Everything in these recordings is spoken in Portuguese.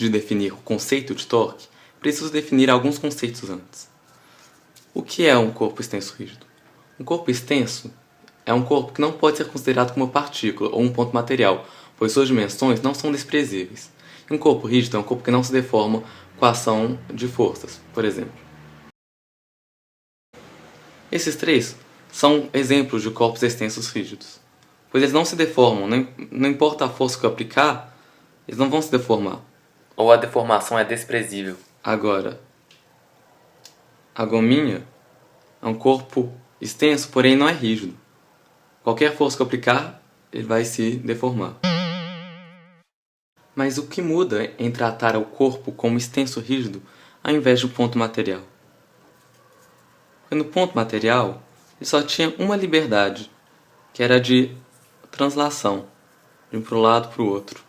de definir o conceito de torque, preciso definir alguns conceitos antes. O que é um corpo extenso rígido? Um corpo extenso é um corpo que não pode ser considerado como uma partícula ou um ponto material, pois suas dimensões não são desprezíveis. E um corpo rígido é um corpo que não se deforma com a ação de forças, por exemplo. Esses três são exemplos de corpos extensos rígidos, pois eles não se deformam, não importa a força que eu aplicar, eles não vão se deformar. Ou a deformação é desprezível. Agora, a gominha é um corpo extenso, porém não é rígido. Qualquer força que eu aplicar, ele vai se deformar. Mas o que muda em tratar o corpo como extenso rígido ao invés de um ponto material? Porque no ponto material, ele só tinha uma liberdade, que era de translação, de um para um lado para o outro.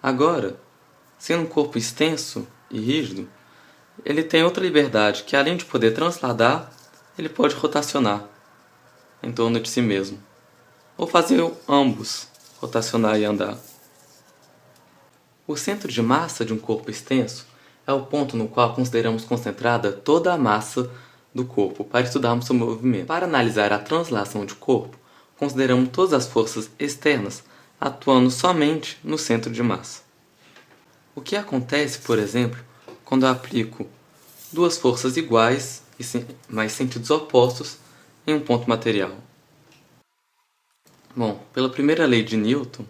Agora, sendo um corpo extenso e rígido, ele tem outra liberdade, que além de poder transladar, ele pode rotacionar em torno de si mesmo. Ou fazer ambos, rotacionar e andar. O centro de massa de um corpo extenso é o ponto no qual consideramos concentrada toda a massa do corpo para estudarmos seu movimento. Para analisar a translação de corpo, consideramos todas as forças externas atuando somente no centro de massa. O que acontece, por exemplo, quando eu aplico duas forças iguais, mas sentidos opostos, em um ponto material? Bom, pela primeira lei de Newton,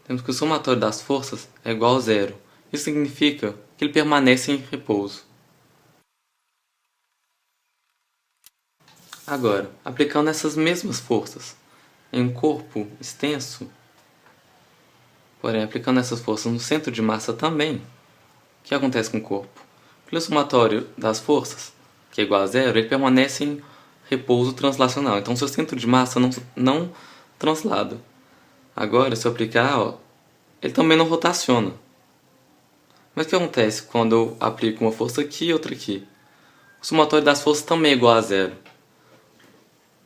temos que o somatório das forças é igual a zero. Isso significa que ele permanece em repouso. Agora, aplicando essas mesmas forças em um corpo extenso, porém aplicando essas forças no centro de massa também, o que acontece com o corpo? Pelo somatório das forças, que é igual a zero, ele permanece em repouso translacional. Então, seu centro de massa não translada. Agora, se eu aplicar, ele também não rotaciona. Mas o que acontece quando eu aplico uma força aqui e outra aqui? O somatório das forças também é igual a zero.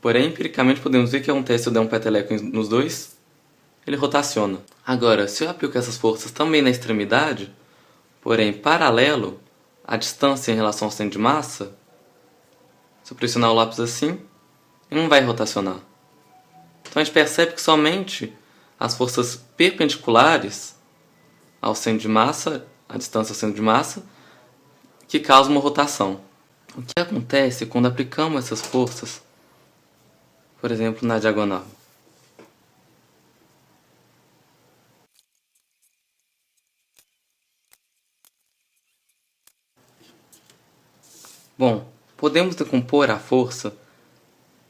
Porém, empiricamente, podemos ver que acontece se eu der um peteleco nos dois, ele rotaciona. Agora, se eu aplico essas forças também na extremidade, porém paralelo à distância em relação ao centro de massa, se eu pressionar o lápis assim, ele não vai rotacionar. Então a gente percebe que somente as forças perpendiculares ao centro de massa, a distância ao centro de massa, que causam uma rotação. O que acontece quando aplicamos essas forças, por exemplo, na diagonal? Bom, podemos decompor a força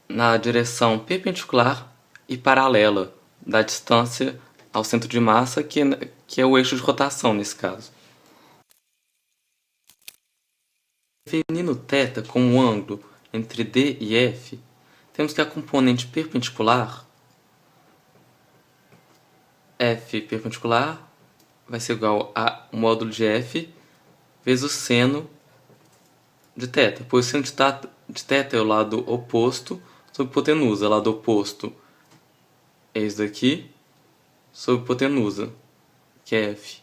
na direção perpendicular e paralela da distância ao centro de massa, que é o eixo de rotação nesse caso. Definindo θ como um ângulo entre D e F, temos que a componente perpendicular, F perpendicular, vai ser igual a o módulo de F vezes o seno de θ, pois o seno de θ é o lado oposto sobre hipotenusa. O lado oposto é isso daqui, sobre hipotenusa, que é F.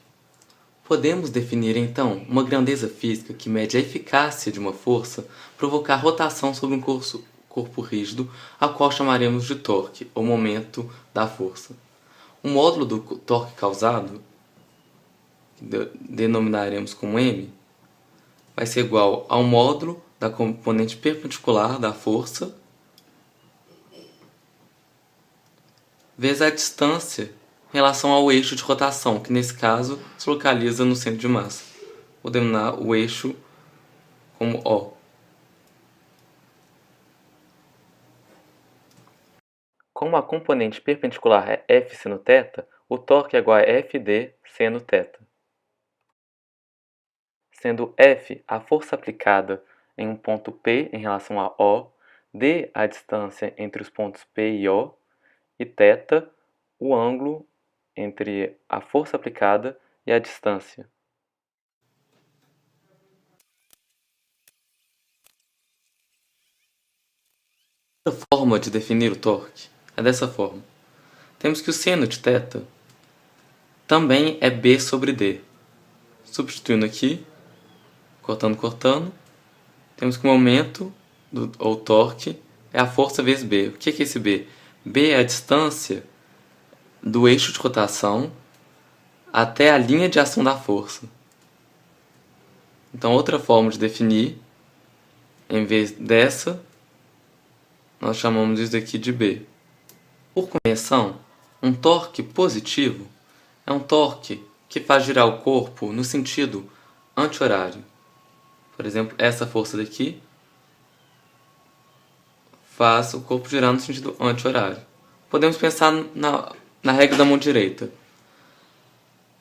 Podemos definir, então, uma grandeza física que mede a eficácia de uma força provocar rotação sobre um corpo rígido, a qual chamaremos de torque, ou momento da força. O módulo do torque causado, que denominaremos como M, vai ser igual ao módulo da componente perpendicular da força vezes a distância em relação ao eixo de rotação, que nesse caso se localiza no centro de massa. Vou denominar o eixo como O. Como a componente perpendicular é F seno θ, o torque é igual a FD seno θ. Sendo F a força aplicada em um ponto P em relação a O, D a distância entre os pontos P e O, e θ o ângulo entre a força aplicada e a distância. A forma de definir o torque é dessa forma. Temos que o seno de θ também é B sobre D. Substituindo aqui, cortando, temos que o momento, ou torque, é a força vezes B. O que é esse B? B é a distância do eixo de rotação até a linha de ação da força. Então, outra forma de definir, em vez dessa, nós chamamos isso daqui de B. Por convenção, um torque positivo é um torque que faz girar o corpo no sentido anti-horário. Por exemplo, essa força daqui faz o corpo girar no sentido anti-horário. Podemos pensar na regra da mão direita.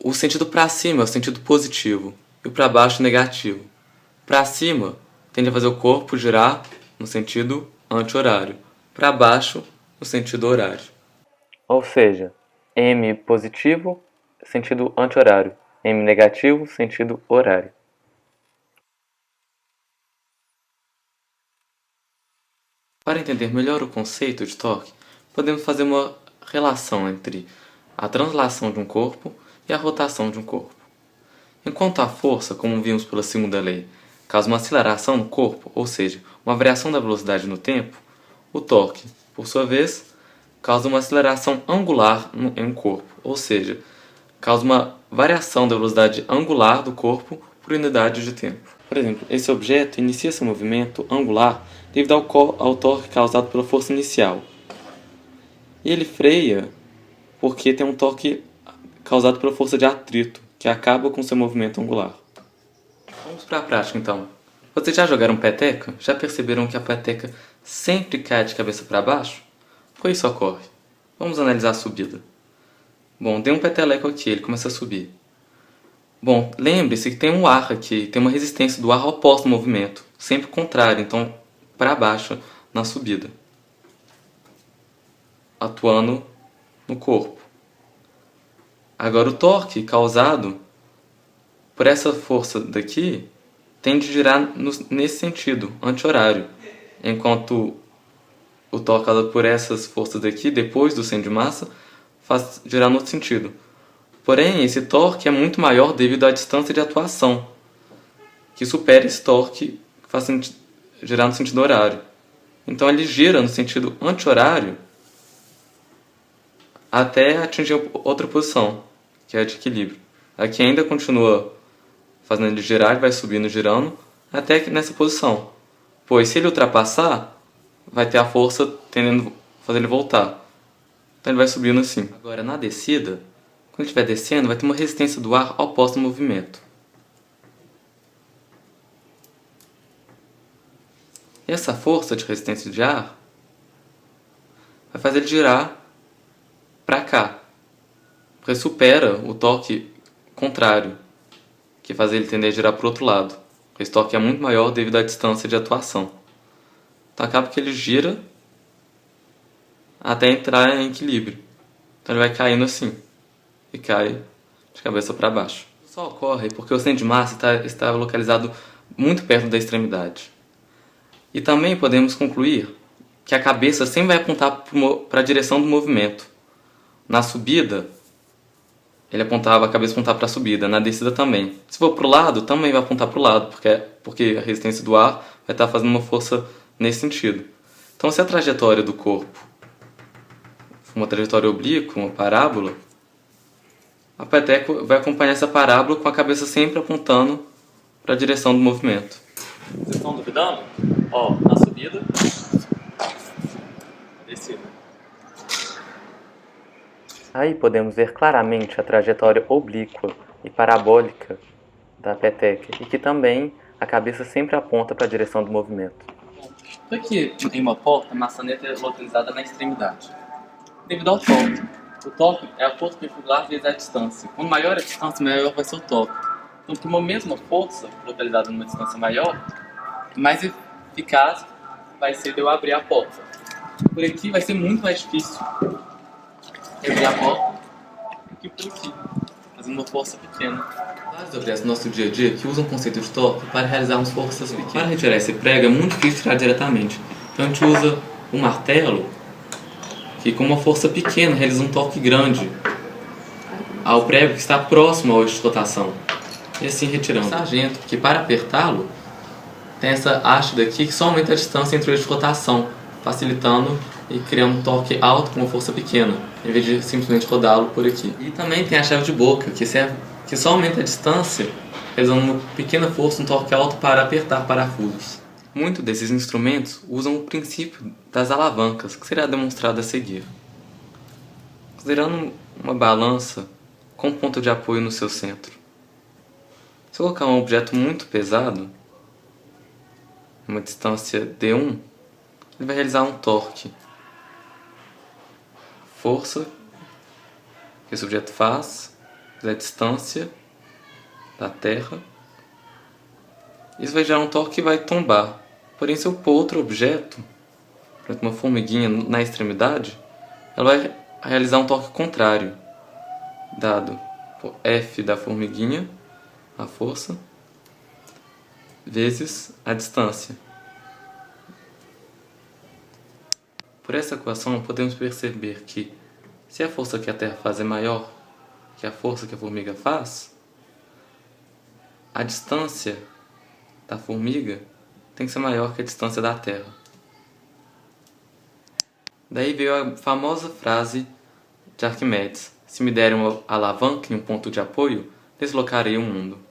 O sentido para cima é o sentido positivo e o para baixo negativo. Para cima tende a fazer o corpo girar no sentido anti-horário. Para baixo, no sentido horário. Ou seja, M positivo, sentido anti-horário. M negativo, sentido horário. Para entender melhor o conceito de torque, podemos fazer uma relação entre a translação de um corpo e a rotação de um corpo. Enquanto a força, como vimos pela segunda lei, causa uma aceleração no corpo, ou seja, uma variação da velocidade no tempo, o torque, por sua vez, causa uma aceleração angular em um corpo, ou seja, causa uma variação da velocidade angular do corpo por unidade de tempo. Por exemplo, esse objeto inicia seu movimento angular devido ao torque causado pela força inicial. E ele freia porque tem um torque causado pela força de atrito, que acaba com seu movimento angular. Vamos para a prática então. Vocês já jogaram peteca? Já perceberam que a peteca sempre cai de cabeça para baixo? Por que isso ocorre? Vamos analisar a subida. Bom, dei um peteleco aqui, ele começa a subir. Bom, lembre-se que tem um ar aqui, tem uma resistência do ar oposta ao movimento, sempre contrário, então para baixo na subida, atuando no corpo. Agora o torque causado por essa força daqui tende a girar nesse sentido, anti-horário, enquanto o torque causado por essas forças daqui, depois do centro de massa, faz girar no outro sentido. Porém, esse torque é muito maior devido à distância de atuação, que supera esse torque que faz girar no sentido horário. Então ele gira no sentido anti-horário até atingir outra posição, que é a de equilíbrio. Aqui ainda continua fazendo ele girar, ele vai subindo, girando, até que nessa posição. Pois se ele ultrapassar, vai ter a força tendendo a fazer ele voltar. Então ele vai subindo assim. Agora na descida, quando ele estiver descendo, vai ter uma resistência do ar oposta ao movimento. E essa força de resistência de ar vai fazer ele girar para cá, porque supera o torque contrário, que faz ele tender a girar para o outro lado. Esse torque é muito maior devido à distância de atuação. Então acaba que ele gira até entrar em equilíbrio. Então ele vai caindo assim, e cai de cabeça para baixo. Isso só ocorre porque o centro de massa está localizado muito perto da extremidade. E também podemos concluir que a cabeça sempre vai apontar para a direção do movimento. Na subida, a cabeça apontava para a subida, na descida também. Se for para o lado, também vai apontar para o lado, porque a resistência do ar vai estar fazendo uma força nesse sentido. Então, se a trajetória do corpo for uma trajetória oblíqua, uma parábola, a peteca vai acompanhar essa parábola com a cabeça sempre apontando para a direção do movimento. Vocês estão duvidando? Ó, na subida, na descida. Aí podemos ver claramente a trajetória oblíqua e parabólica da peteca e que também a cabeça sempre aponta para a direção do movimento. Aqui em uma porta, a maçaneta é localizada na extremidade, devido ao torque. O torque é a força perpendicular vezes a distância. Quanto maior a distância, maior vai ser o torque. Então, por uma mesma força localizada numa distância maior, mais eficaz vai ser eu abrir a porta. Por aqui vai ser muito mais difícil abrir a porta do que por aqui, fazendo uma força pequena. Vários objetos do nosso dia a dia que usam o conceito de torque para realizarmos forças pequenas. Para retirar esse prego é muito difícil tirar diretamente. Então a gente usa um martelo que com uma força pequena realiza um torque grande ao prego que está próximo ao eixo de rotação. e assim retirando. O sargento, que para apertá-lo, tem essa haste daqui que só aumenta a distância entre o eixo de rotação, facilitando e criando um torque alto com uma força pequena, em vez de simplesmente rodá-lo por aqui. E também tem a chave de boca, que só aumenta a distância, realizando uma pequena força, um torque alto para apertar parafusos. Muitos desses instrumentos usam o princípio das alavancas, que será demonstrado a seguir. Considerando uma balança com ponto de apoio no seu centro. Se eu colocar um objeto muito pesado, uma distância D1, ele vai realizar um torque. Força que esse objeto faz, a distância da Terra. Isso vai gerar um torque que vai tombar. Porém, se eu pôr outro objeto, por exemplo, uma formiguinha na extremidade, ela vai realizar um torque contrário, dado por F da formiguinha, a força, vezes a distância. Por essa equação, podemos perceber que, se a força que a Terra faz é maior que a força que a formiga faz, a distância da formiga tem que ser maior que a distância da Terra. Daí veio a famosa frase de Arquimedes: se me derem uma alavanca e um ponto de apoio, deslocarei o mundo.